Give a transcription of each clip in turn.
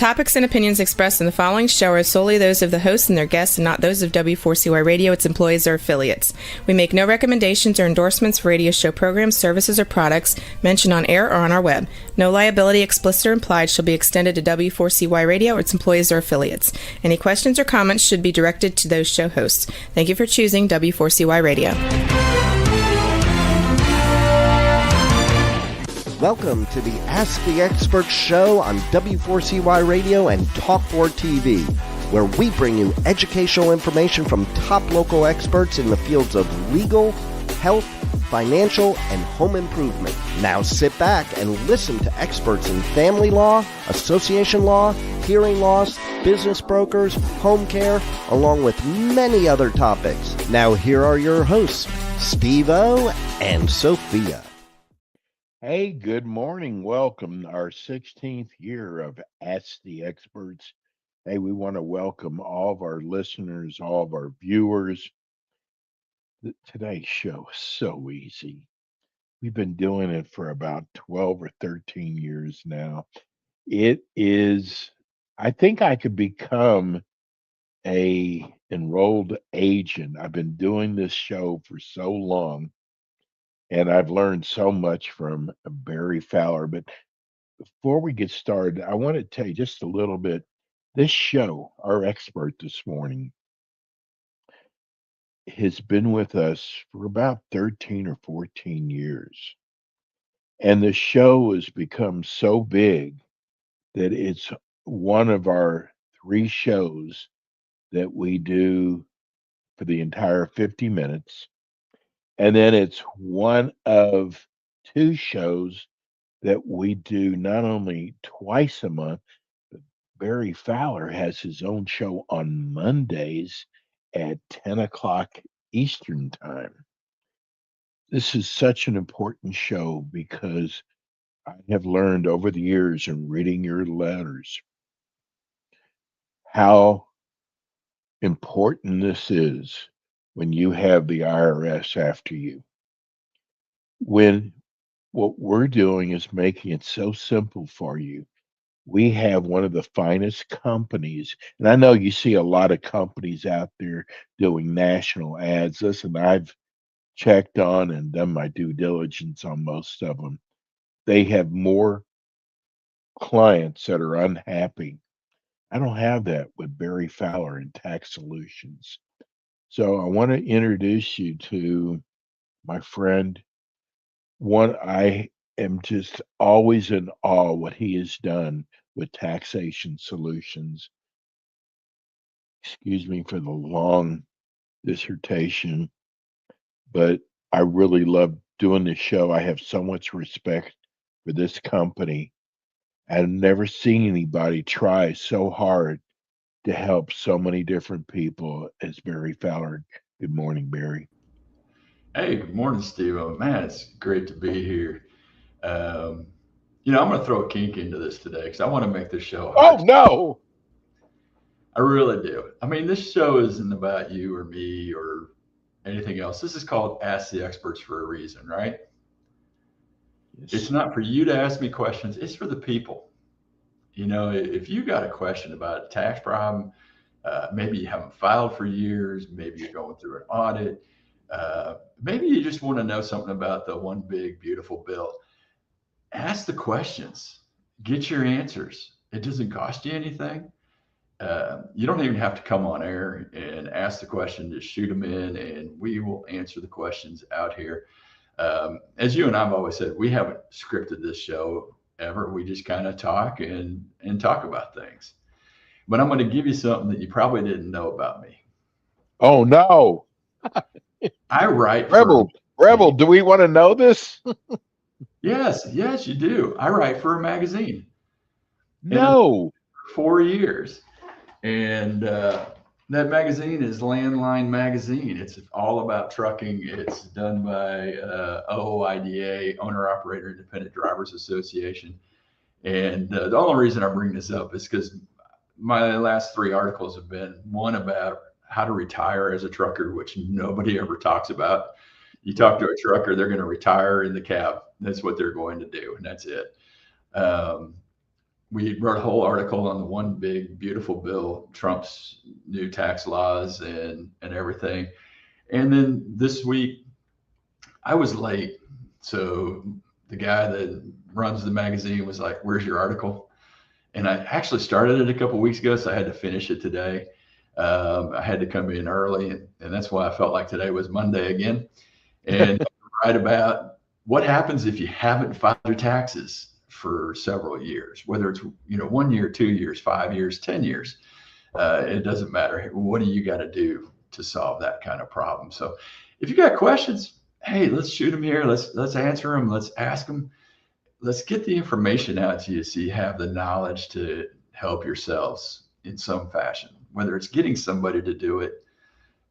topics and opinions expressed in the following show are solely those of the hosts and their guests and not those of W4CY Radio, its employees, or affiliates. We make no recommendations or endorsements for radio show programs, services, or products mentioned on air or on our web. No liability, explicit or implied, shall be extended to W4CY Radio or its employees or affiliates. Any questions or comments should be directed to those show hosts. Thank you for choosing W4CY Radio. Welcome to the Ask the Expert show on W4CY Radio and Talk4 TV, where we bring you educational information from top local experts in the fields of legal, health, financial, and home improvement. Now sit back and listen to experts in family law, association law, hearing loss, business brokers, home care, along with many other topics. Now here are your hosts, Steve-O and Sophia. Hey, good morning. Welcome our 16th year of Ask the Experts. Hey, we want to welcome all of our listeners, all of our viewers. Today's show is so easy. We've been doing it for about 12 or 13 years now. It is, I think I could become a enrolled agent. I've been doing this show for so long. And I've learned so much from Barry Fowler. But before we get started, I want to tell you just a little bit. This show, our expert this morning, has been with us for about 13 or 14 years. And the show has become so big that it's one of our 3 shows that we do for the entire 50 minutes. And then it's one of 2 shows that we do not only twice a month, but Barry Fowler has his own show on Mondays at 10 o'clock Eastern Time. This is such an important show because I have learned over the years in reading your letters how important this is when you have the IRS after you. When what we're doing is making it so simple for you. We have one of the finest companies, and I know you see a lot of companies out there doing national ads. Listen, I've checked on and done my due diligence on most of them. They have more clients that are unhappy. I don't have that with Barry Fowler and Tax Solutions. So I want to introduce you to my friend. One, I am just always in awe what he has done with Taxation Solutions. Excuse me for the long dissertation, but I really love doing this show. I have so much respect for this company. I've never seen anybody try so hard to help so many different people as Barry Fowler. Good morning, Barry. Hey, good morning, Steve. Oh, man, it's great to be here. I'm going to throw a kink into this today because I want to make this show. Oh, no. I really do. I mean, this show isn't about you or me or anything else. This is called Ask the Experts for a reason, right? Yes. It's not for you to ask me questions. It's for the people. You know, if you got a question about a tax problem, maybe you haven't filed for years, maybe you're going through an audit, maybe you just want to know something about the one big, beautiful bill. Ask the questions, get your answers. It doesn't cost you anything. You don't even have to come on air and ask the question, just shoot them in and we will answer the questions out here. As you and I've always said, we haven't scripted this show ever. We just kind of talk and talk about things. But I'm going to give you something that you probably didn't know about me. Oh, no. I write Rebel, do we want to know this? Yes, you do. I write for a magazine. No. 4 years. And that magazine is Landline Magazine. It's all about trucking. It's done by OOIDA, Owner Operator Independent Drivers Association. And the only reason I bring this up is because my last 3 articles have been one about how to retire as a trucker, which nobody ever talks about. You talk to a trucker, they're going to retire in the cab. That's what they're going to do, and that's it. we wrote a whole article on the one big beautiful bill, Trump's new tax laws and everything. And then this week I was late, so the guy that runs the magazine was like, "Where's your article?" And I actually started it a couple of weeks ago, so I had to finish it today. I had to come in early, and that's why I felt like today was Monday again. And write about what happens if you haven't filed your taxes for several years, whether it's 1 year, 2 years, 5 years, 10 years. It doesn't matter. What do you got to do to solve that kind of problem? So if you got questions, hey, let's shoot them here. Let's answer them. Let's ask them. Let's get the information out to you so you have the knowledge to help yourselves in some fashion, whether it's getting somebody to do it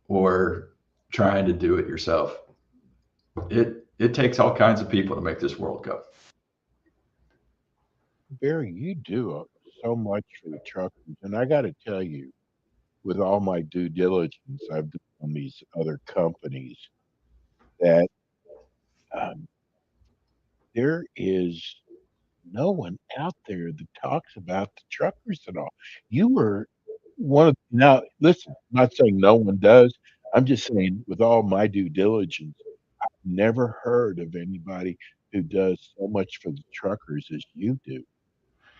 or trying to do it yourself. It takes all kinds of people to make this world go. Barry, you do so much for the truckers. And I got to tell you, with all my due diligence I've done on these other companies, that there is no one out there that talks about the truckers at all. You were one of, now listen, I'm not saying no one does. I'm just saying, with all my due diligence, I've never heard of anybody who does so much for the truckers as you do.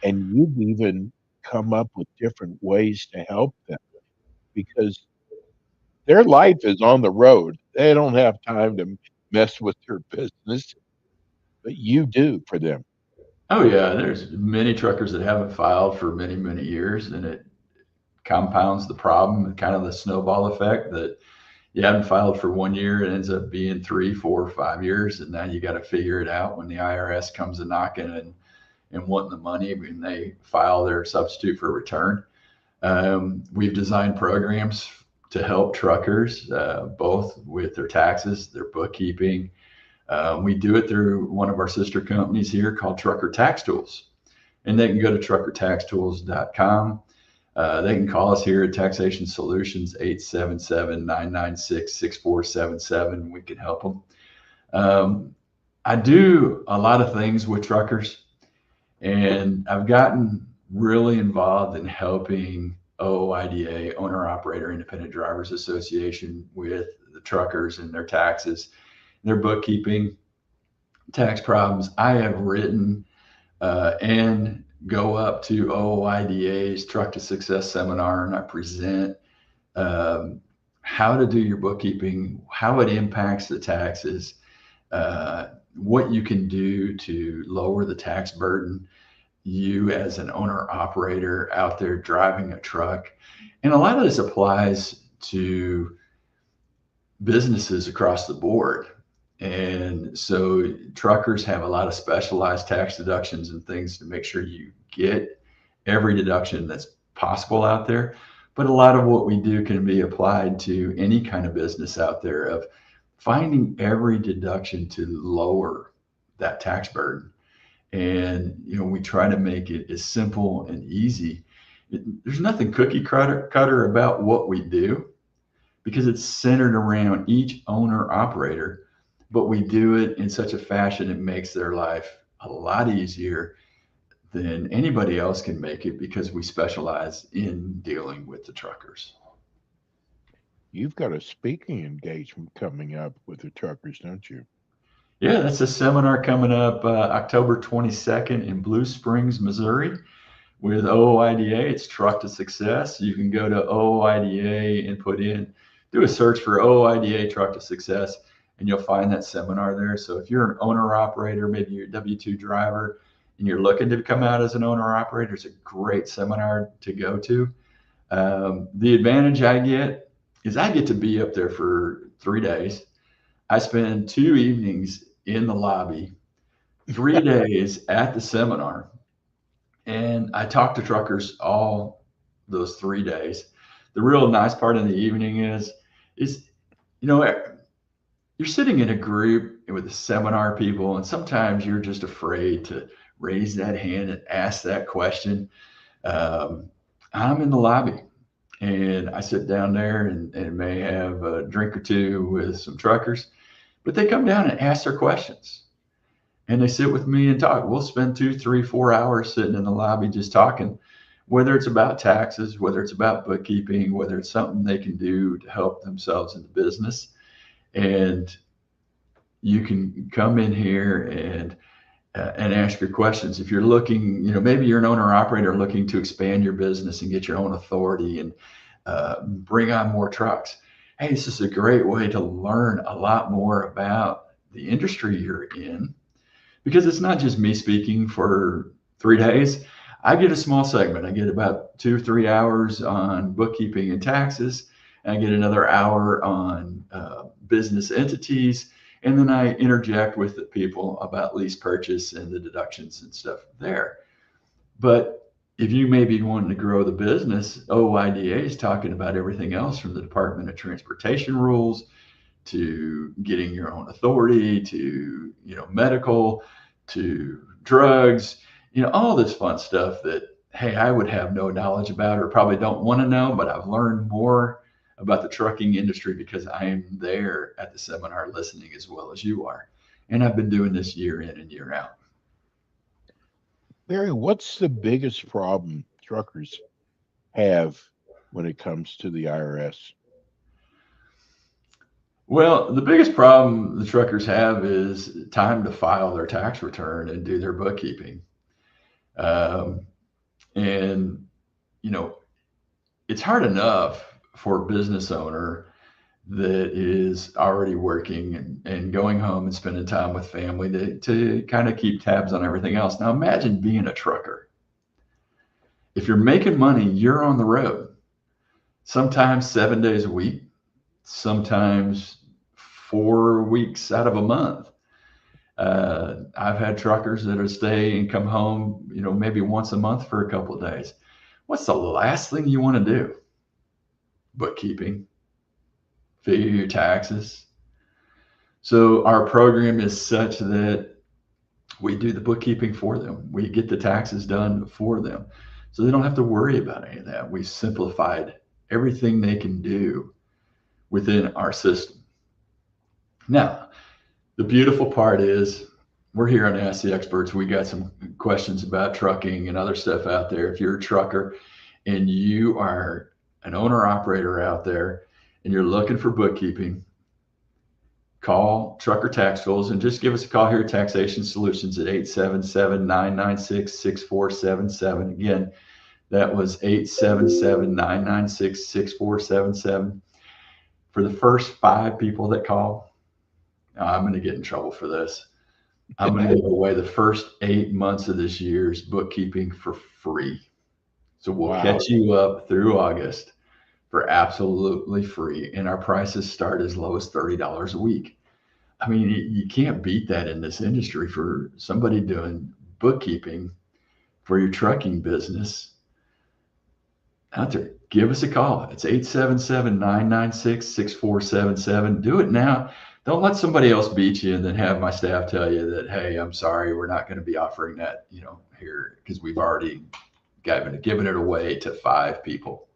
And you've even come up with different ways to help them, because their life is on the road. They don't have time to mess with their business, but you do for them. Oh yeah, there's many truckers that haven't filed for many, many years, and it compounds the problem and kind of the snowball effect that you haven't filed for 1 year, it ends up being 3, 4, 5 years, and now you got to figure it out when the IRS comes a knocking and wanting the money when they file their substitute for return. We've designed programs to help truckers, both with their taxes, their bookkeeping. We do it through one of our sister companies here called Trucker Tax Tools, and they can go to truckertaxtools.com. They can call us here at Taxation Solutions, 877-996-6477. We can help them. I do a lot of things with truckers, and I've gotten really involved in helping OOIDA, Owner Operator Independent Drivers Association, with the truckers and their taxes, their bookkeeping, tax problems. I have written and go up to OOIDA's Truck to Success seminar, and I present how to do your bookkeeping, how it impacts the taxes, what you can do to lower the tax burden, you as an owner operator out there driving a truck. And a lot of this applies to businesses across the board. And so truckers have a lot of specialized tax deductions and things to make sure you get every deduction that's possible out there. But a lot of what we do can be applied to any kind of business out there, of finding every deduction to lower that tax burden. And, we try to make it as simple and easy. There's nothing cookie cutter about what we do, because it's centered around each owner operator, but we do it in such a fashion it makes their life a lot easier than anybody else can make it, because we specialize in dealing with the truckers. You've got a speaking engagement coming up with the truckers, don't you? Yeah, that's a seminar coming up October 22nd in Blue Springs, Missouri, with OOIDA. It's Truck to Success. You can go to OOIDA and do a search for OOIDA Truck to Success, and you'll find that seminar there. So if you're an owner operator, maybe you're a W-2 driver, and you're looking to come out as an owner operator, it's a great seminar to go to. The advantage I get is I get to be up there for 3 days. I spend 2 evenings in the lobby, 3 days at the seminar, and I talk to truckers all those 3 days. The real nice part in the evening is you're sitting in a group with the seminar people, and sometimes you're just afraid to raise that hand and ask that question. I'm in the lobby, and I sit down there and may have a drink or two with some truckers, but they come down and ask their questions. and they sit with me and talk. We'll spend 2, 3, 4 hours sitting in the lobby just talking, whether it's about taxes, whether it's about bookkeeping, whether it's something they can do to help themselves in the business. And you can come in here and ask your questions. If you're looking, maybe you're an owner operator looking to expand your business and get your own authority and bring on more trucks. Hey, this is a great way to learn a lot more about the industry you're in, because it's not just me speaking for 3 days. I get a small segment. I get about 2 or 3 hours on bookkeeping and taxes. And I get another hour on business entities. And then I interject with the people about lease purchase and the deductions and stuff there. But if you may be wanting to grow the business, OIDA is talking about everything else from the Department of Transportation rules to getting your own authority to, medical, to drugs, all this fun stuff that, hey, I would have no knowledge about or probably don't want to know, but I've learned more about the trucking industry because I am there at the seminar listening as well as you are. And I've been doing this year in and year out. Barry, what's the biggest problem truckers have when it comes to the IRS? Well, the biggest problem the truckers have is time to file their tax return and do their bookkeeping. And, it's hard enough for a business owner that is already working and going home and spending time with family to kind of keep tabs on everything else. Now imagine being a trucker. If you're making money, you're on the road, sometimes 7 days a week, sometimes 4 weeks out of a month. I've had truckers that will stay and come home, maybe once a month for a couple of days. What's the last thing you want to do? Bookkeeping, figure your taxes. So our program is such that we do the bookkeeping for them. We get the taxes done for them. So they don't have to worry about any of that. We simplified everything they can do within our system. Now, the beautiful part is we're here on Ask the Experts. We got some questions about trucking and other stuff out there. If you're a trucker and you are an owner operator out there and you're looking for bookkeeping, call Trucker Tax Tools and just give us a call here at Taxation Solutions at 877-996-6477. Again, that was 877-996-6477. For the first 5 people that call, I'm going to get in trouble for this. I'm going to give away the first 8 months of this year's bookkeeping for free. So we'll catch you up through August for absolutely free. And our prices start as low as $30 a week. I mean, you can't beat that in this industry for somebody doing bookkeeping for your trucking business out there. Give us a call. It's 877-996-6477. Do it now. Don't let somebody else beat you and then have my staff tell you that, hey, I'm sorry, we're not going to be offering that, here, because we've already given it away to 5 people.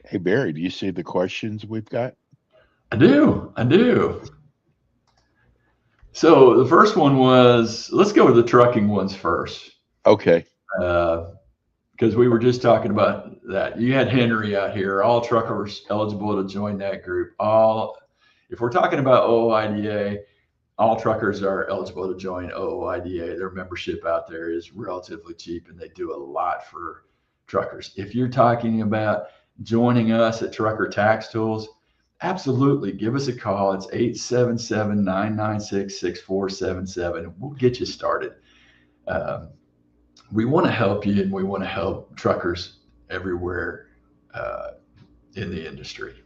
Hey, Barry, do you see the questions we've got? I do. So the first one was, let's go with the trucking ones first. Okay. Because we were just talking about that. You had Henry out here, all truckers eligible to join that group. If we're talking about OOIDA, all truckers are eligible to join OOIDA. Their membership out there is relatively cheap and they do a lot for truckers. If you're talking about joining us at Trucker Tax Tools, absolutely give us a call. It's 877-996-6477. We'll get you started. We want to help you and we want to help truckers everywhere in the industry.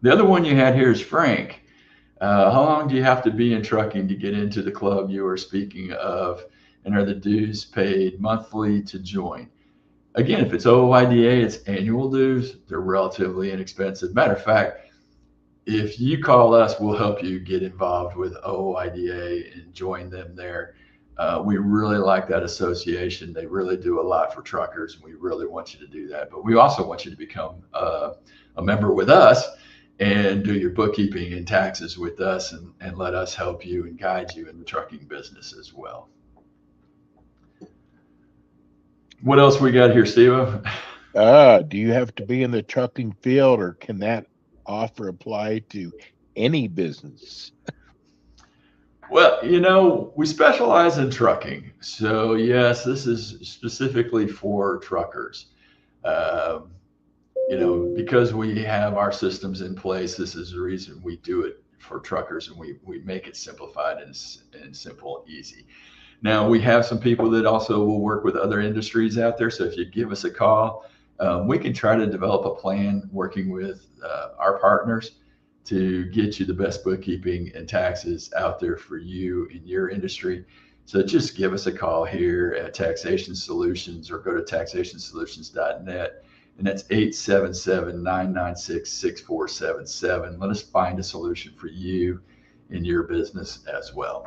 The other one you had here is Frank. How long do you have to be in trucking to get into the club you are speaking of? And are the dues paid monthly to join? Again, if it's OOIDA, it's annual dues. They're relatively inexpensive. Matter of fact, if you call us, we'll help you get involved with OOIDA and join them there. We really like that association. They really do a lot for truckers. We really want you to do that. But we also want you to become a member with us and do your bookkeeping and taxes with us, and let us help you and guide you in the trucking business as well. What else we got here, Steve? Do you have to be in the trucking field, or can that offer apply to any business? Well, we specialize in trucking. So yes, this is specifically for truckers. Because we have our systems in place, this is the reason we do it for truckers, and we make it simplified and simple and easy. Now, we have some people that also will work with other industries out there. So if you give us a call, we can try to develop a plan working with our partners to get you the best bookkeeping and taxes out there for you in your industry. So just give us a call here at Taxation Solutions, or go to taxationsolutions.net. And that's 877-996-6477. Let us find a solution for you in your business as well.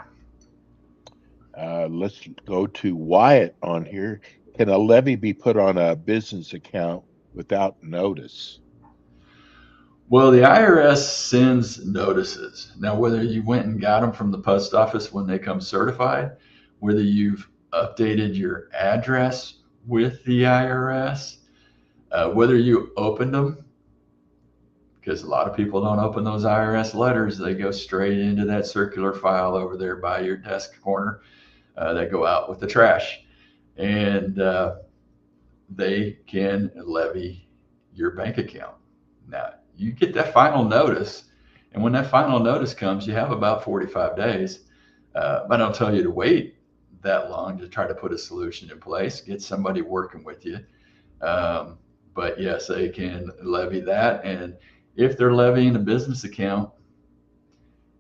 Let's go to Wyatt on here. Can a levy be put on a business account without notice? Well, the IRS sends notices. Now, whether you went and got them from the post office when they come certified, whether you've updated your address with the IRS, whether you opened them, because a lot of people don't open those IRS letters. They go straight into that circular file over there by your desk corner. They go out with the trash, and they can levy your bank account. Now, you get that final notice, and when that final notice comes, you have about 45 days. I don't tell you to wait that long to try to put a solution in place. Get somebody working with you. But yes, they can levy that. And if they're levying a business account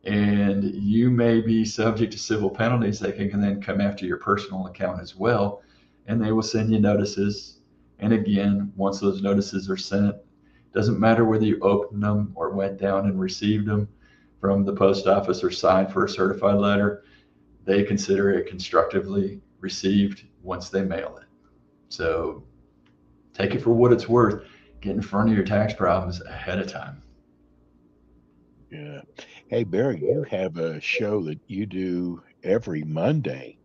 and you may be subject to civil penalties, they can then come after your personal account as well. And they will send you notices. And again, once those notices are sent, doesn't matter whether you opened them or went down and received them from the post office or signed for a certified letter, they consider it constructively received once they mail it. So take it for what it's worth. Get in front of your tax problems ahead of time. Yeah. Hey, Barry, you have a show that you do every Monday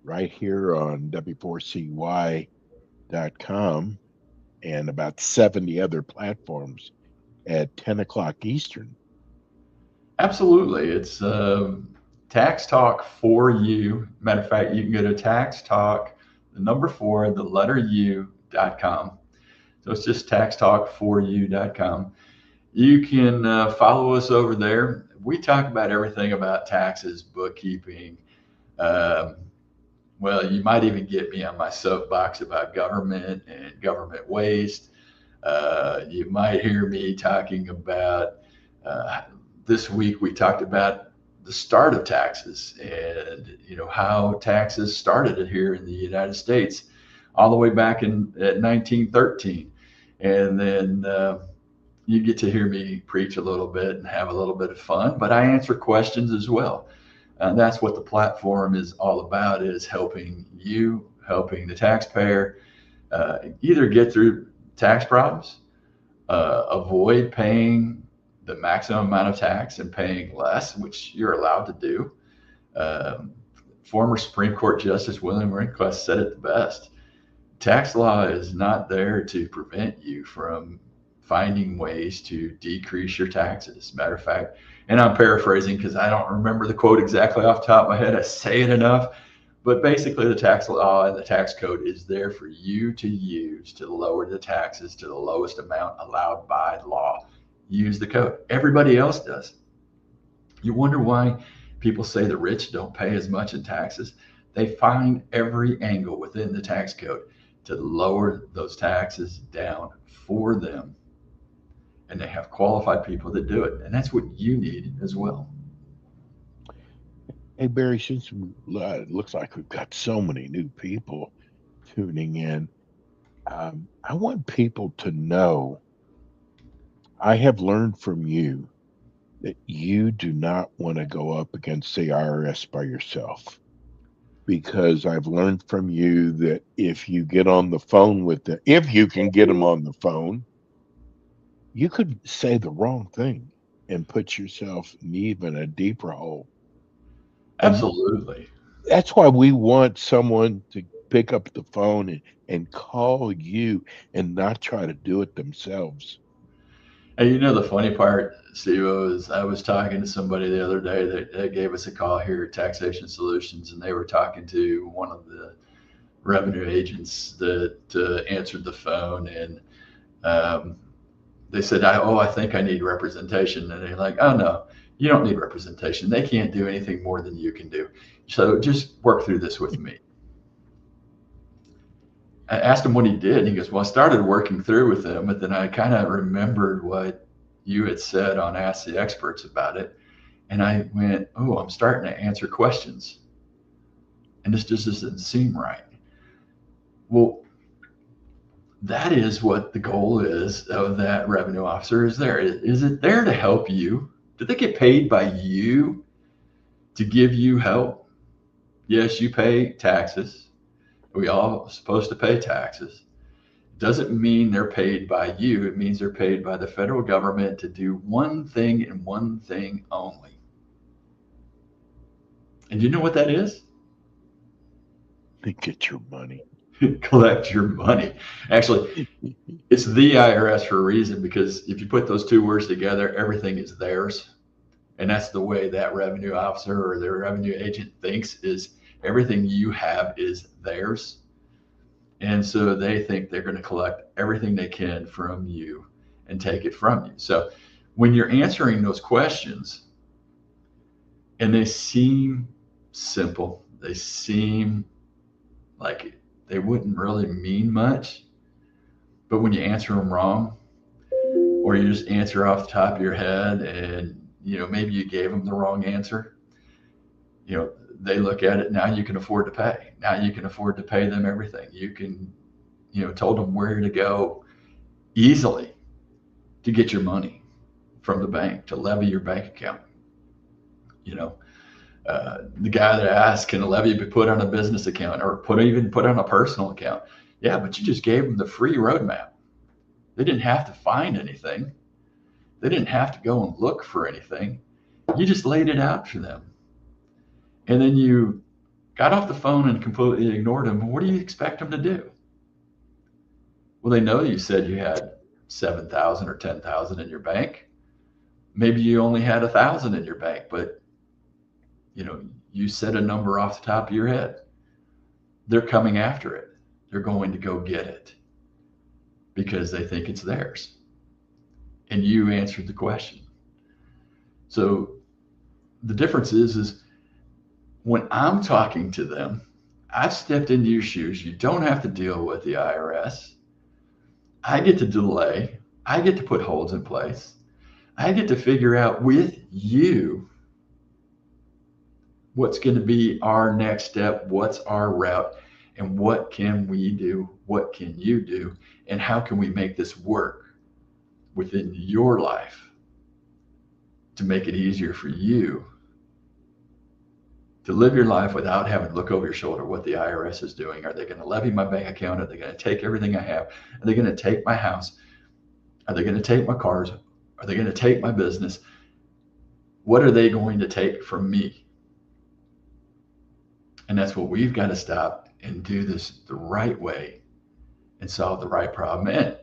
right here on W4CY.com and about 70 other platforms at 10 o'clock Eastern. Absolutely. It's Tax Talk for You. Matter of fact, you can go to Tax Talk, the number 4, the letter U.com. So it's just taxtalkforyou.com. You can follow us over there. We talk about everything about taxes, bookkeeping. Well, you might even get me on my soapbox about government and government waste. You might hear me talking about, this week we talked about the start of taxes and how taxes started here in the United States all the way back at 1913. And then you get to hear me preach a little bit and have a little bit of fun, but I answer questions as well. And that's what the platform is all about, is helping you, helping the taxpayer either get through tax problems, avoid paying the maximum amount of tax and paying less, which you're allowed to do. Former Supreme Court Justice William Rehnquist said it the best. Tax law is not there to prevent you from finding ways to decrease your taxes. Matter of fact, and I'm paraphrasing because I don't remember the quote exactly off the top of my head. I say it enough, but basically the tax law and the tax code is there for you to use to lower the taxes to the lowest amount allowed by law. Use the code. Everybody else does. You wonder why people say the rich don't pay as much in taxes. They find every angle within the tax code to lower those taxes down for them. And they have qualified people that do it. And that's what you need as well. Hey, Barry, since it looks like we've got so many new people tuning in, I want people to know I have learned from you that you do not want to go up against the IRS by yourself. Because I've learned from you that if you get on the phone with them, if you can get them on the phone, you could say the wrong thing and put yourself in even a deeper hole. And Absolutely. that's why we want someone to pick up the phone and call you and not try to do it themselves. And you know, the funny part, Steve, is I was talking to somebody the other day that they gave us a call here at Taxation Solutions, and they were talking to one of the revenue agents that answered the phone, and they said, I think I need representation. And they're like, oh, no, you don't need representation. They can't do anything more than you can do. So just work through this with me. I asked him what he did. And he goes, well, I started working through with him, but then I kind of remembered what you had said on Ask the Experts about it. And I went, oh, I'm starting to answer questions. And this just doesn't seem right. Well, that is what the goal is of that revenue officer is there. Is it there to help you? Do they get paid by you to give you help? Yes, you pay taxes. We all are supposed to pay taxes. It doesn't mean they're paid by you. It means they're paid by the federal government to do one thing and one thing only. And you know what that is? Get your money. Collect your money. Actually, it's the IRS for a reason, because if you put those two words together, everything is theirs. And that's the way that revenue officer or the revenue agent thinks, is everything you have is theirs. And so they think they're going to collect everything they can from you and take it from you. So when you're answering those questions and they seem simple, they seem like they wouldn't really mean much, but when you answer them wrong, or you just answer off the top of your head and, you know, maybe you gave them the wrong answer, you know, they look at it, now you can afford to pay. Now you can afford to pay them everything. You can, you know, told them where to go easily to get your money from the bank, to levy your bank account. You know, the guy that asked, can a levy be put on a business account or even put on a personal account? Yeah, but you just gave them the free roadmap. They didn't have to find anything. They didn't have to go and look for anything. You just laid it out for them. And then you got off the phone and completely ignored them. What do you expect them to do? Well, they know you said you had 7,000 or 10,000 in your bank. Maybe you only had 1,000 in your bank, but you know, you said a number off the top of your head. They're coming after it. They're going to go get it because they think it's theirs. And you answered the question. So the difference is when I'm talking to them, I've stepped into your shoes. You don't have to deal with the IRS. I get to delay. I get to put holds in place. I get to figure out with you what's going to be our next step, what's our route, and what can we do, what can you do, and how can we make this work within your life to make it easier for you to live your life without having to look over your shoulder what the IRS is doing. Are they going to levy my bank account? Are they going to take everything I have? Are they going to take my house? Are they going to take my cars? Are they going to take my business? What are they going to take from me? And that's what we've got to stop and do this the right way and solve the right problem. And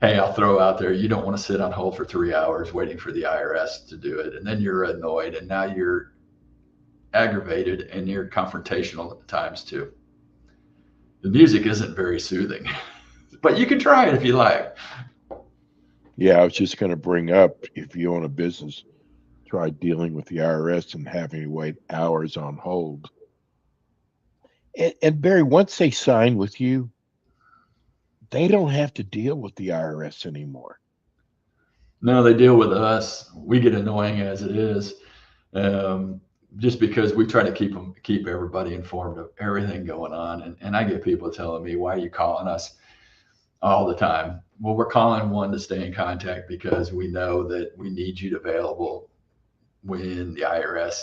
hey, I'll throw out there, you don't want to sit on hold for 3 hours waiting for the IRS to do it. And then you're annoyed and now you're aggravated and you're confrontational at times too. The music isn't very soothing, but you can try it if you like. Yeah, I was just going to bring up, if you own a business, try dealing with the IRS and having to wait hours on hold. And Barry, once they sign with you, they don't have to deal with the IRS anymore. No, they deal with us. We get annoying as it is, just because we try to keep everybody informed of everything going on. And I get people telling me, why are you calling us all the time? Well, we're calling one to stay in contact because we know that we need you available when the IRS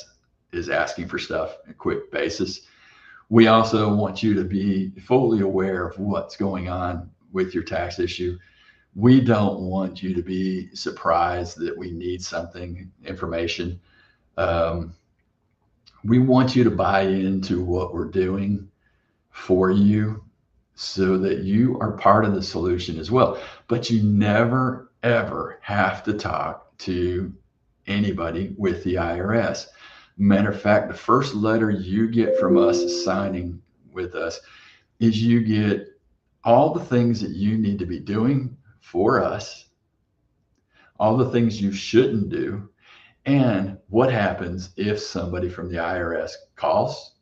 is asking for stuff on a quick basis. We also want you to be fully aware of what's going on with your tax issue. We don't want you to be surprised that we need something, information. We want you to buy into what we're doing for you so that you are part of the solution as well. But you never, ever have to talk to anybody with the IRS. Matter of fact, the first letter you get from us signing with us is you get all the things that you need to be doing for us, all the things you shouldn't do, and what happens if somebody from the IRS calls,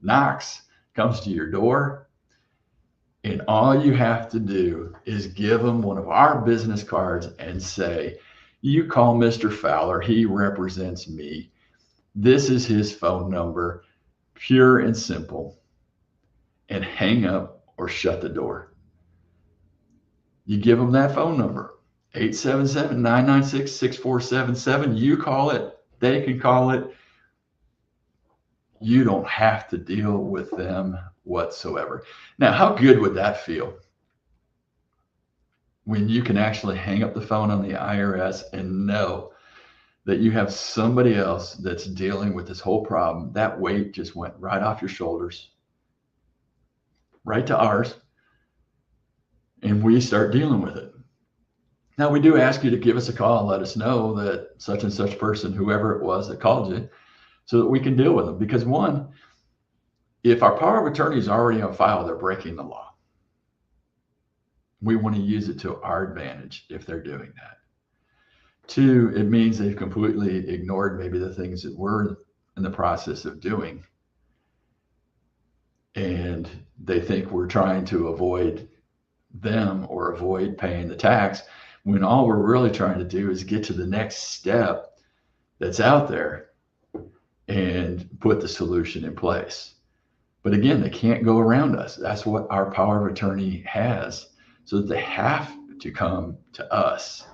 knocks, comes to your door, and all you have to do is give them one of our business cards and say, you call Mr. Fowler, he represents me. This is his phone number, pure and simple, and hang up or shut the door. You give them that phone number, 877-996-6477. You call it, they can call it. You don't have to deal with them whatsoever. Now, how good would that feel when you can actually hang up the phone on the IRS and know that you have somebody else that's dealing with this whole problem? That weight just went right off your shoulders, right to ours, and we start dealing with it. Now, we do ask you to give us a call and let us know that such and such person, whoever it was that called you, so that we can deal with them. Because one, if our power of attorney is already on file, they're breaking the law. We want to use it to our advantage if they're doing that. Two, it means they've completely ignored maybe the things that we're in the process of doing. And they think we're trying to avoid them or avoid paying the tax, when all we're really trying to do is get to the next step that's out there and put the solution in place. But again, they can't go around us. That's what our power of attorney has. So that they have to come to us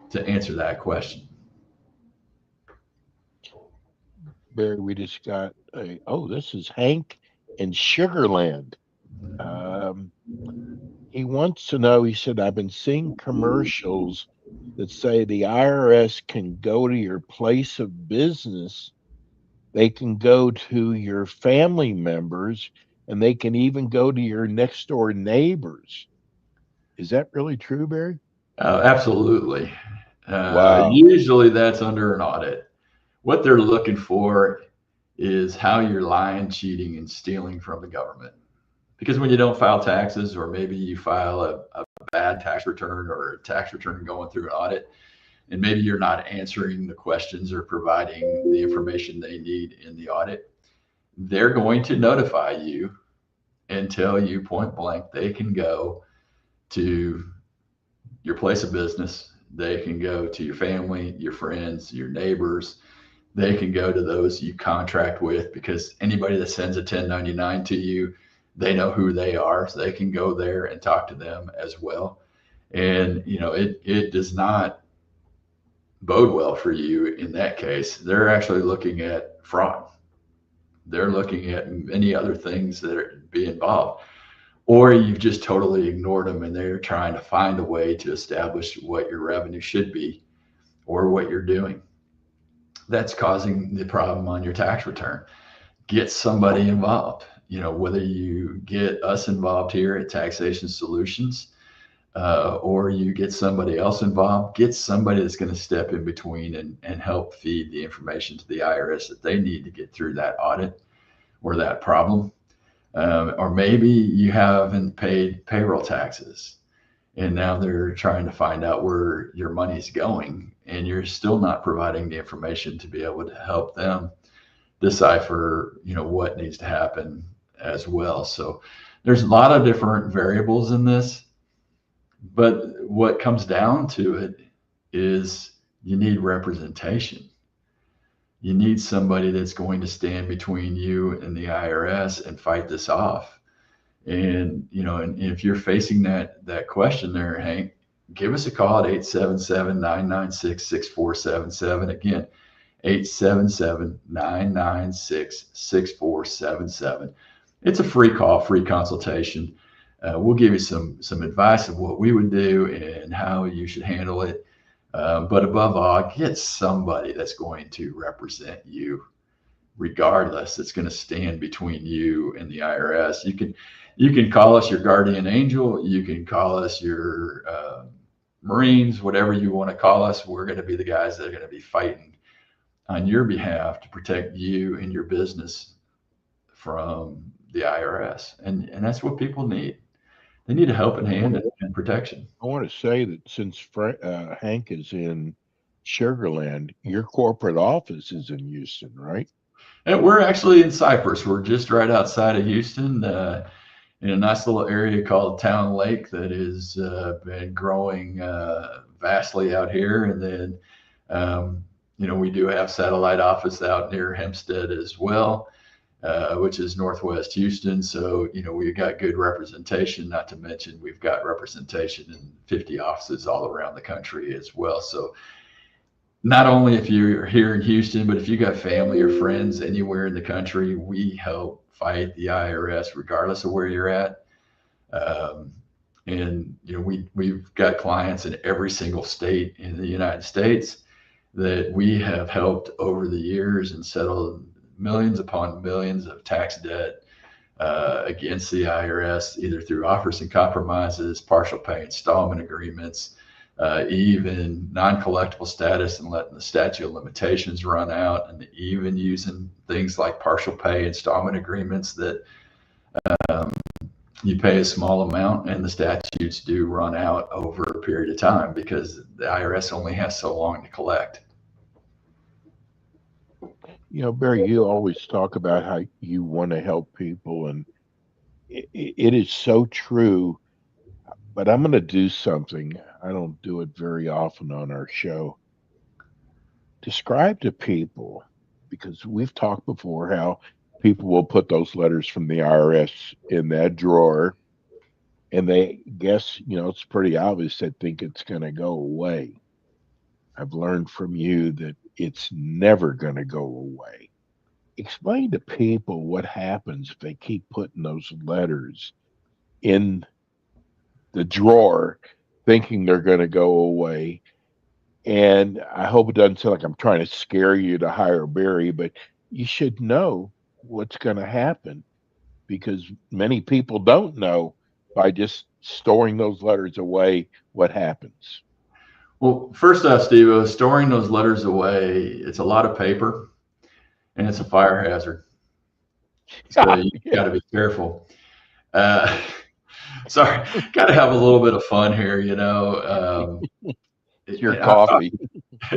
to answer that question. Barry, we just got this is Hank in Sugarland. He wants to know, he said, I've been seeing commercials that say the IRS can go to your place of business. They can go to your family members, and they can even go to your next door neighbors. Is that really true, Barry? Absolutely. Wow. Usually that's under an audit. What they're looking for is how you're lying, cheating, and stealing from the government. Because when you don't file taxes, or maybe you file a bad tax return or a tax return going through an audit, and maybe you're not answering the questions or providing the information they need in the audit, they're going to notify you and tell you point blank they can go to your place of business. They can go to your family, your friends, your neighbors. They can go to those you contract with, because anybody that sends a 1099 to you, they know who they are. So they can go there and talk to them as well. And, it does not bode well for you in that case. They're actually looking at fraud. They're looking at many other things that are be involved. Or you've just totally ignored them and they're trying to find a way to establish what your revenue should be or what you're doing. That's causing the problem on your tax return. Get somebody involved. Whether you get us involved here at Taxation Solutions, or you get somebody else involved, get somebody that's going to step in between and help feed the information to the IRS that they need to get through that audit or that problem. Or maybe you haven't paid payroll taxes and now they're trying to find out where your money's going, and you're still not providing the information to be able to help them decipher, what needs to happen as well. So there's a lot of different variables in this, but what comes down to it is you need representation. You need somebody that's going to stand between you and the IRS and fight this off. And, and if you're facing that question there, Hank, give us a call at 877-996-6477. Again, 877-996-6477. It's a free call, free consultation. We'll give you some advice of what we would do and how you should handle it. But above all, get somebody that's going to represent you regardless. It's going to stand between you and the IRS. You can call us your guardian angel. You can call us your Marines, whatever you want to call us. We're going to be the guys that are going to be fighting on your behalf to protect you and your business from the IRS. And that's what people need. They need a helping hand and protection. I want to say that since Hank is in Sugarland, your corporate office is in Houston, right? And we're actually in Cypress. We're just right outside of Houston, in a nice little area called Town Lake that has been growing vastly out here. And then, we do have satellite office out near Hempstead as well, which is Northwest Houston. So, we've got good representation, not to mention we've got representation in 50 offices all around the country as well. So not only if you're here in Houston, but if you got family or friends anywhere in the country, we help fight the IRS regardless of where you're at. We've got clients in every single state in the United States that we have helped over the years and settled millions upon millions of tax debt against the IRS, either through offers and compromises, partial pay installment agreements, even non-collectible status and letting the statute of limitations run out, and even using things like partial pay installment agreements that you pay a small amount and the statutes do run out over a period of time because the IRS only has so long to collect. Barry, you always talk about how you want to help people, and it is so true. But I'm going to do something. I don't do it very often on our show. Describe to people, because we've talked before how people will put those letters from the IRS in that drawer, and they guess, it's pretty obvious they think it's going to go away. I've learned from you that it's never going to go away. Explain to people what happens if they keep putting those letters in the drawer thinking they're going to go away. And I hope it doesn't sound like I'm trying to scare you to hire Barry, but you should know what's going to happen, because many people don't know by just storing those letters away what happens. Well, first off, Steve, storing those letters away, it's a lot of paper and it's a fire hazard. So you got to be careful. Sorry, got to have a little bit of fun here, It's your coffee.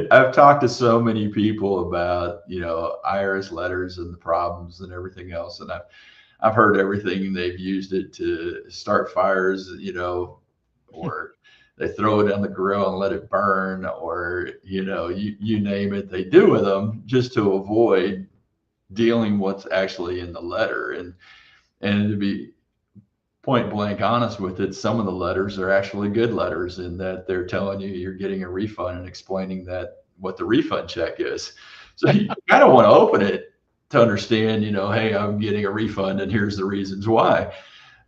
I've talked to so many people about, IRS letters and the problems and everything else. And I've heard everything. They've used it to start fires, or they throw it on the grill and let it burn, or, you name it, they do with them just to avoid dealing what's actually in the letter. And to be point blank honest with it, some of the letters are actually good letters in that they're telling you you're getting a refund and explaining that what the refund check is. So you kind of want to open it to understand, hey, I'm getting a refund and here's the reasons why.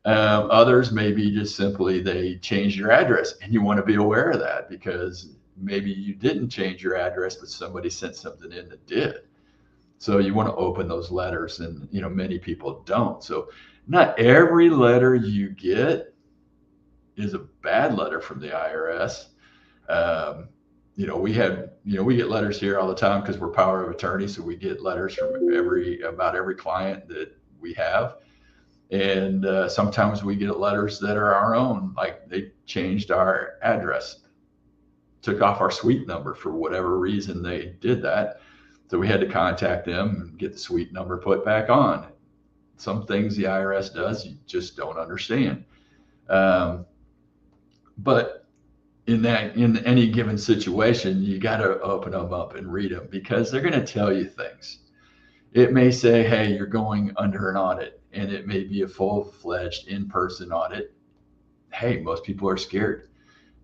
Others maybe just simply they change your address, and you want to be aware of that because maybe you didn't change your address, but somebody sent something in that did. So you want to open those letters, and many people don't. So not every letter you get is a bad letter from the IRS. We get letters here all the time because we're power of attorney. So we get letters from about every client that we have. And sometimes we get letters that are our own, like they changed our address, took off our suite number for whatever reason they did that. So we had to contact them and get the suite number put back on. Some things the IRS does, you just don't understand. But in any given situation, you got to open them up and read them because they're going to tell you things. It may say, hey, you're going under an audit, and it may be a full-fledged in-person audit. Hey, most people are scared.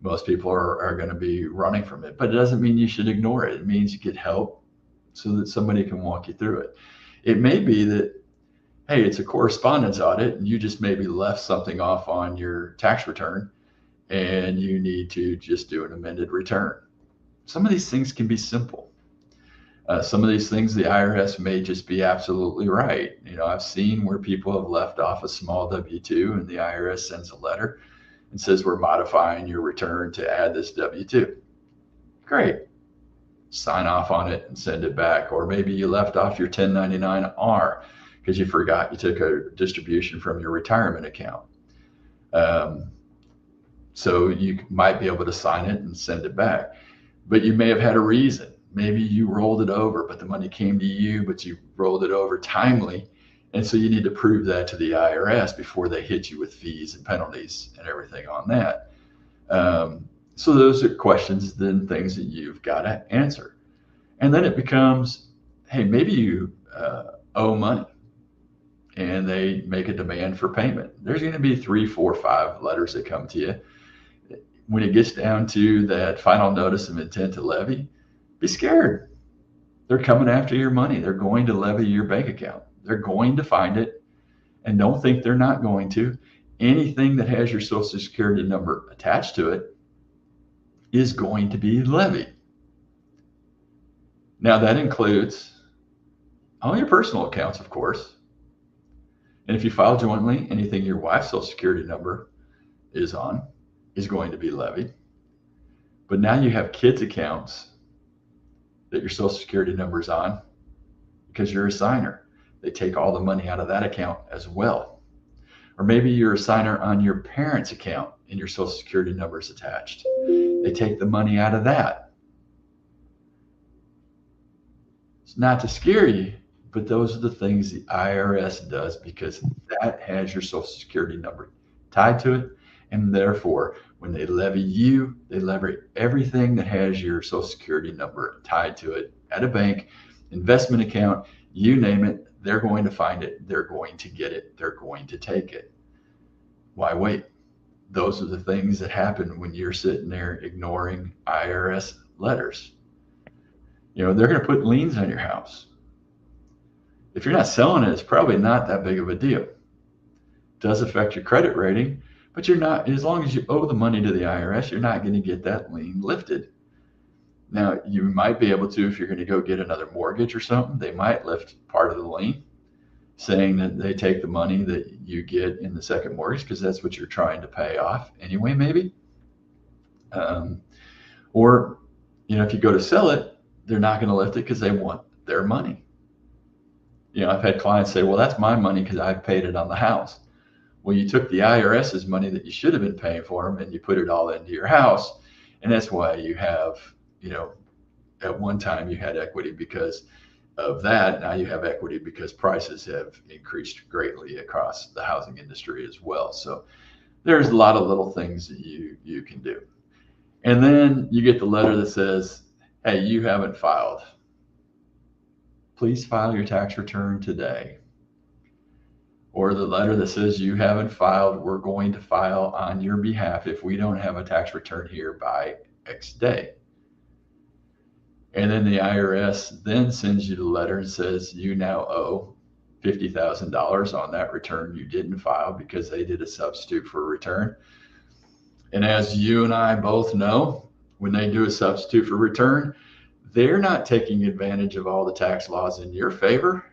Most people are going to be running from it, but it doesn't mean you should ignore it. It means you get help so that somebody can walk you through it. It may be that, hey, it's a correspondence audit and you just maybe left something off on your tax return and you need to just do an amended return. Some of these things can be simple. Some of these things the IRS may just be absolutely right. I've seen where people have left off a small W-2 and the IRS sends a letter and says, we're modifying your return to add this W-2. Great. Sign off on it and send it back. Or maybe you left off your 1099-R because you forgot you took a distribution from your retirement account. So you might be able to sign it and send it back. But you may have had a reason. Maybe you rolled it over, but the money came to you, but you rolled it over timely. And so you need to prove that to the IRS before they hit you with fees and penalties and everything on that. So those are questions, then things that you've got to answer. And then it becomes, hey, maybe you owe money and they make a demand for payment. There's going to be 3, 4, 5 letters that come to you. When it gets down to that final notice of intent to levy, be scared. They're coming after your money. They're going to levy your bank account. They're going to find it. And don't think they're not going to. Anything that has your Social Security number attached to it is going to be levied. Now that includes all your personal accounts, of course. And if you file jointly, anything your wife's Social Security number is on is going to be levied. But now you have kids' accounts that your Social Security number is on because you're a signer. They take all the money out of that account as well. Or maybe you're a signer on your parents' account and your Social Security number is attached. They take the money out of that. It's not to scare you, but those are the things the IRS does because that has your Social Security number tied to it. And therefore, when they levy you, they levy everything that has your Social Security number tied to it at a bank, investment account, you name it, they're going to find it, they're going to get it, they're going to take it. Why wait? Those are the things that happen when you're sitting there ignoring IRS letters. They're going to put liens on your house. If you're not selling it, it's probably not that big of a deal. It does affect your credit rating, but you're not, as long as you owe the money to the IRS, you're not going to get that lien lifted. Now, you might be able to, if you're going to go get another mortgage or something, they might lift part of the lien, saying that they take the money that you get in the second mortgage because that's what you're trying to pay off anyway, maybe. Or, if you go to sell it, they're not going to lift it because they want their money. I've had clients say, well, that's my money because I've paid it on the house. Well, you took the IRS's money that you should have been paying for them and you put it all into your house. And that's why you have, at one time you had equity because of that. Now you have equity because prices have increased greatly across the housing industry as well. So there's a lot of little things that you can do. And then you get the letter that says, hey, you haven't filed. Please file your tax return today. Or the letter that says you haven't filed, we're going to file on your behalf if we don't have a tax return here by X day. And then the IRS then sends you the letter and says you now owe $50,000 on that return you didn't file because they did a substitute for a return. And as you and I both know, when they do a substitute for return, they're not taking advantage of all the tax laws in your favor.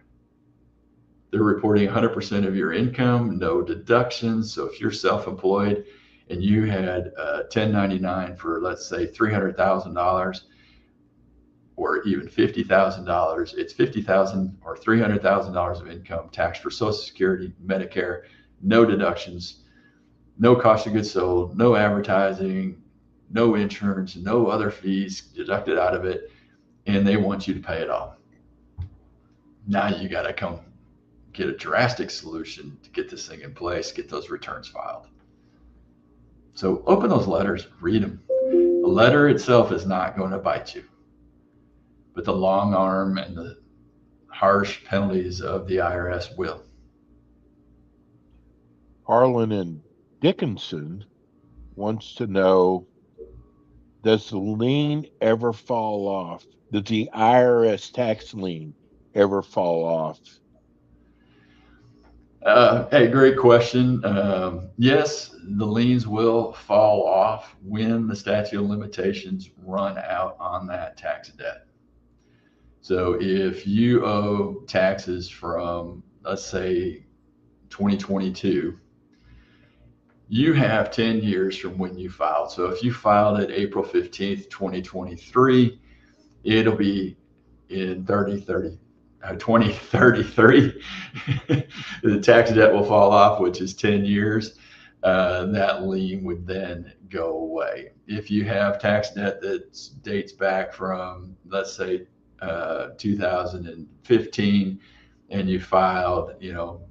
They're reporting 100% of your income, no deductions. So if you're self-employed and you had 1099 for, let's say, $300,000 or even $50,000, it's $50,000 or $300,000 of income taxed for Social Security, Medicare, no deductions, no cost of goods sold, no advertising, no insurance, no other fees deducted out of it, and they want you to pay it all. Now you got to come get a drastic solution to get this thing in place, get those returns filed. So open those letters, read them. The letter itself is not going to bite you, but the long arm and the harsh penalties of the IRS will. Harlan and Dickinson wants to know, does the lien ever fall off? Does the IRS tax lien ever fall off? Hey, great question. Yes, the liens will fall off when the statute of limitations run out on that tax debt. So if you owe taxes from, let's say, 2022, you have 10 years from when you filed. So if you filed it April 15th, 2023, it'll be in 2033. The tax debt will fall off, which is 10 years. That lien would then go away. If you have tax debt that dates back from, let's say, 2015, and you filed,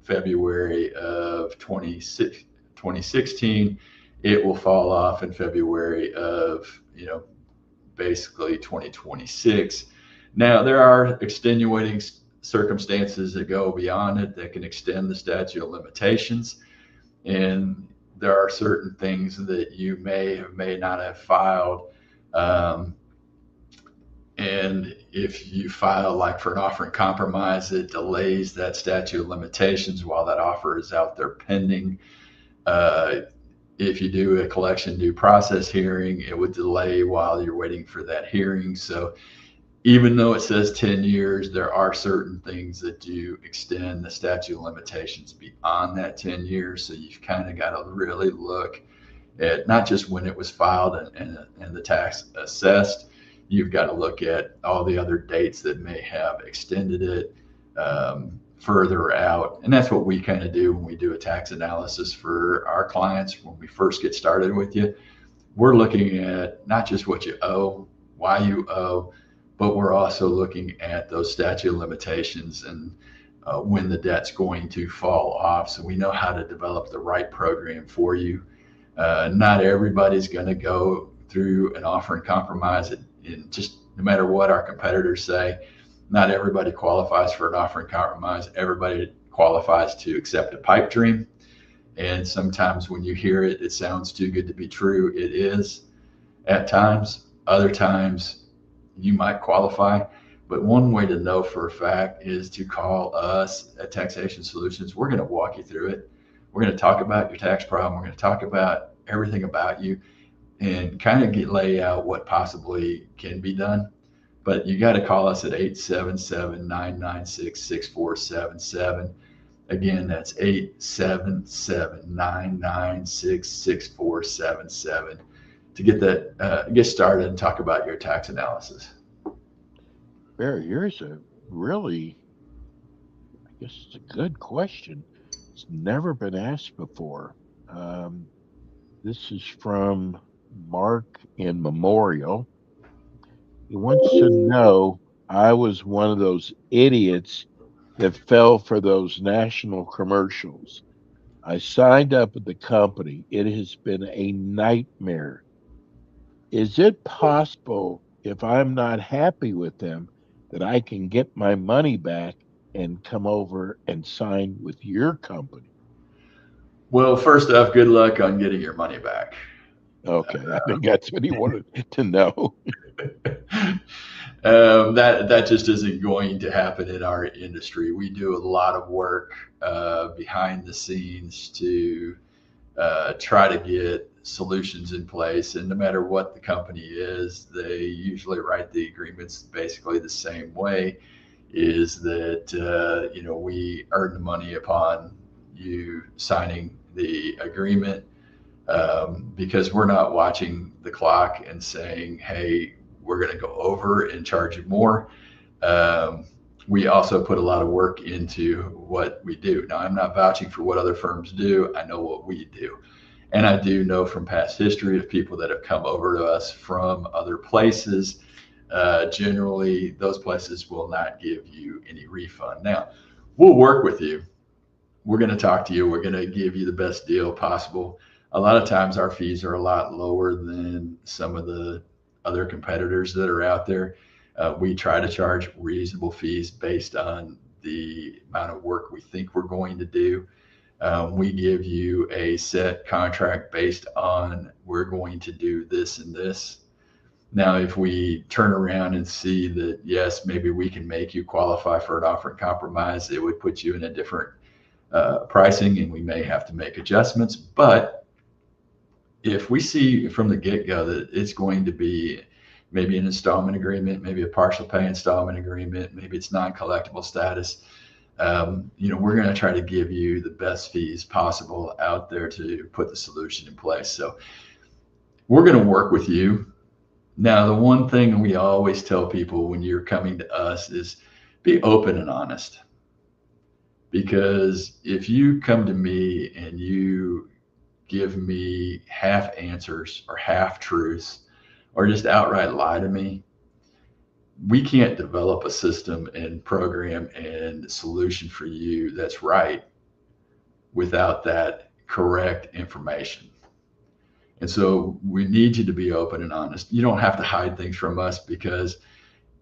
February of 2016, it will fall off in February of, basically 2026. Now, there are extenuating circumstances that go beyond it that can extend the statute of limitations. And there are certain things that you may or may not have filed. And if you file like for an offer in compromise, it delays that statute of limitations while that offer is out there pending. If you do a collection due process hearing, it would delay while you're waiting for that hearing. So even though it says 10 years, there are certain things that do extend the statute of limitations beyond that 10 years. So you've kind of got to really look at not just when it was filed and the tax assessed. You've got to look at all the other dates that may have extended it further out. And that's what we kind of do when we do a tax analysis for our clients. When we first get started with you, we're looking at not just what you owe, why you owe, but we're also looking at those statute of limitations and when the debt's going to fall off. So we know how to develop the right program for you. Not everybody's going to go through an offer and compromise. And just no matter what our competitors say, not everybody qualifies for an offer and compromise. Everybody qualifies to accept a pipe dream. And sometimes when you hear it, it sounds too good to be true. It is at times. Other times you might qualify. But one way to know for a fact is to call us at Taxation Solutions. We're going to walk you through it. We're going to talk about your tax problem. We're going to talk about everything about you and kind of lay out what possibly can be done. But you got to call us at 877-996-6477. Again, that's 877-996-6477 to get started and talk about your tax analysis. Barry, here's a really, I guess it's a good question. It's never been asked before. This is from Mark in Memorial. He wants to know, I was one of those idiots that fell for those national commercials. I signed up with the company. It has been a nightmare. Is it possible, if I'm not happy with them, that I can get my money back and come over and sign with your company? Well, first off, good luck on getting your money back. Okay, I think that's what he wanted to know. That just isn't going to happen in our industry. We do a lot of work behind the scenes to try to get solutions in place. And no matter what the company is, they usually write the agreements basically the same way, is that, we earn the money upon you signing the agreement, because we're not watching the clock and saying, hey, we're going to go over and charge you more. We also put a lot of work into what we do. Now, I'm not vouching for what other firms do. I know what we do. And I do know from past history of people that have come over to us from other places. Generally, those places will not give you any refund. Now, we'll work with you. We're going to talk to you. We're going to give you the best deal possible. A lot of times our fees are a lot lower than some of the other competitors that are out there. We try to charge reasonable fees based on the amount of work we think we're going to do. We give you a set contract based on we're going to do this and this. Now, if we turn around and see that, yes, maybe we can make you qualify for an offer and compromise, it would put you in a different pricing, and we may have to make adjustments. But if we see from the get-go that it's going to be maybe an installment agreement, maybe a partial pay installment agreement, maybe it's non-collectible status, we're going to try to give you the best fees possible out there to put the solution in place. So we're going to work with you. Now, the one thing we always tell people when you're coming to us is be open and honest. Because if you come to me and you give me half answers or half truths or just outright lie to me, we can't develop a system and program and solution for you that's right without that correct information. And so we need you to be open and honest. You don't have to hide things from us, because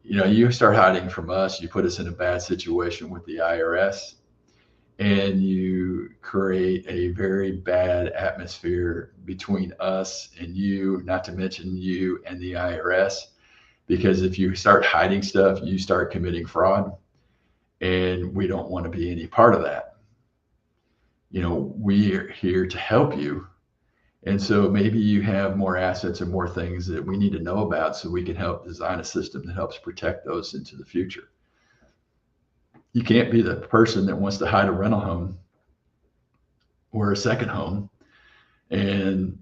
you start hiding from us, you put us in a bad situation with the IRS, and you create a very bad atmosphere between us and you, not to mention you and the IRS. Because if you start hiding stuff, you start committing fraud, and we don't want to be any part of that. We're here to help you. And so maybe you have more assets or more things that we need to know about, so we can help design a system that helps protect those into the future. You can't be the person that wants to hide a rental home or a second home and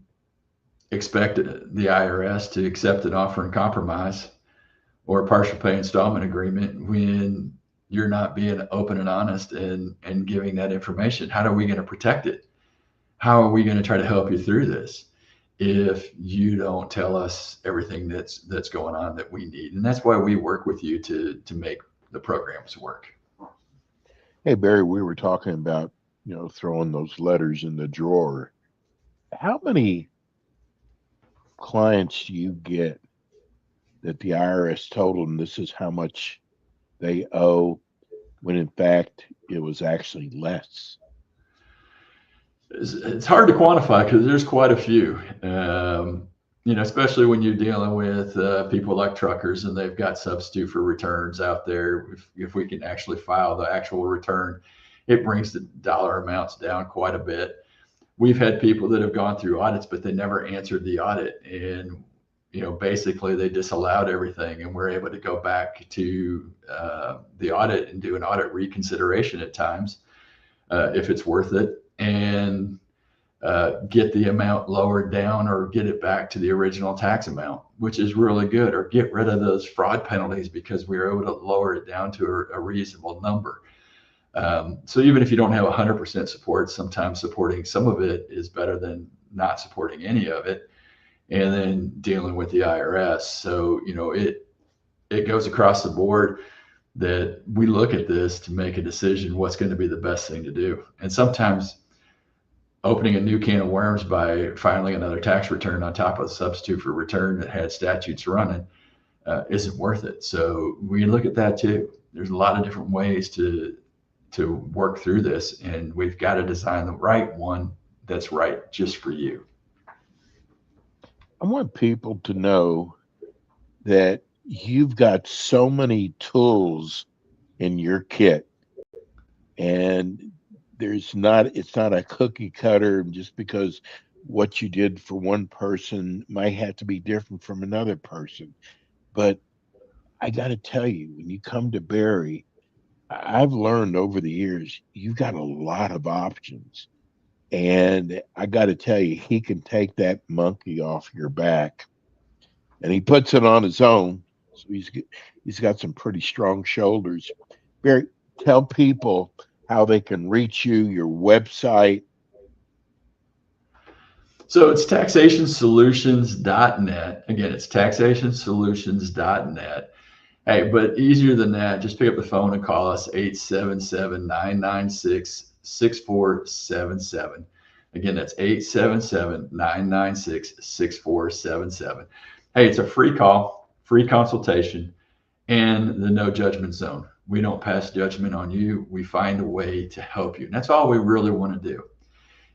expect the IRS to accept an offer in compromise or a partial pay installment agreement when you're not being open and honest and giving that information. How are we going to protect it? How are we going to try to help you through this if you don't tell us everything that's going on that we need? And that's why we work with you to make the programs work. Hey, Barry, we were talking about, throwing those letters in the drawer. How many clients do you get that the IRS told them this is how much they owe, when in fact it was actually less? It's hard to quantify because there's quite a few, especially when you're dealing with people like truckers and they've got substitute for returns out there. If we can actually file the actual return, it brings the dollar amounts down quite a bit. We've had people that have gone through audits, but they never answered the audit. And, basically they disallowed everything, and we're able to go back to the audit and do an audit reconsideration at times if it's worth it, and get the amount lowered down or get it back to the original tax amount, which is really good, or get rid of those fraud penalties because we were able to lower it down to a reasonable number. So even if you don't have 100% support, sometimes supporting some of it is better than not supporting any of it, and then dealing with the IRS. So, it goes across the board that we look at this to make a decision what's going to be the best thing to do. And sometimes opening a new can of worms by filing another tax return on top of a substitute for return that had statutes running isn't worth it. So we look at that too. There's a lot of different ways to work through this, and we've got to design the right one that's right just for you. I want people to know that you've got so many tools in your kit, and it's not a cookie cutter just because what you did for one person might have to be different from another person. But I got to tell you, when you come to Barry, I've learned over the years, you've got a lot of options. And I got to tell you, he can take that monkey off your back, and he puts it on his own. So he's got some pretty strong shoulders. Barry, tell people how they can reach you, your website. So it's taxationsolutions.net. Again, it's taxationsolutions.net. Hey, but easier than that, just pick up the phone and call us, 877-996-6477. Again, that's 877-996-6477. Hey, it's a free call, free consultation, and the no judgment zone. We don't pass judgment on you. We find a way to help you. And that's all we really want to do.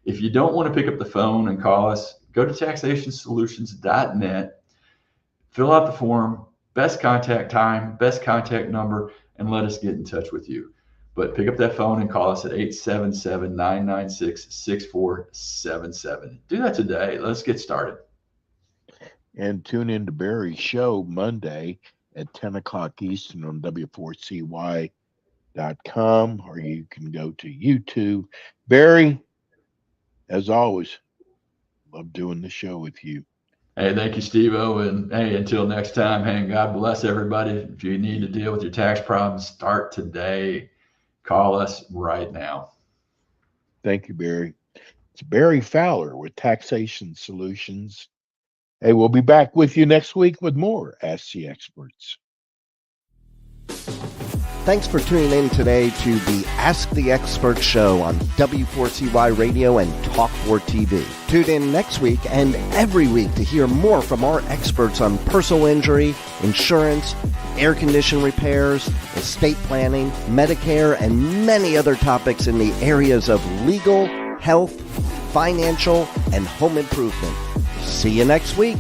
If you don't want to pick up the phone and call us, go to taxationsolutions.net, fill out the form, best contact time, best contact number, and let us get in touch with you. But pick up that phone and call us at 877-996-6477. Do that today. Let's get started. And tune in to Barry's show Monday at 10 o'clock Eastern on W4CY.com, or you can go to YouTube. Barry, as always, love doing the show with you. Hey, thank you, Steve-O. And hey, until next time, hey, God bless everybody. If you need to deal with your tax problems, start today. Call us right now. Thank you, Barry. It's Barry Fowler with Taxation Solutions. Hey, we'll be back with you next week with more Ask the Experts. Thanks for tuning in today to the Ask the Expert show on W4CY Radio and Talk4 TV. Tune in next week and every week to hear more from our experts on personal injury, insurance, air condition repairs, estate planning, Medicare, and many other topics in the areas of legal, health, financial, and home improvement. See you next week.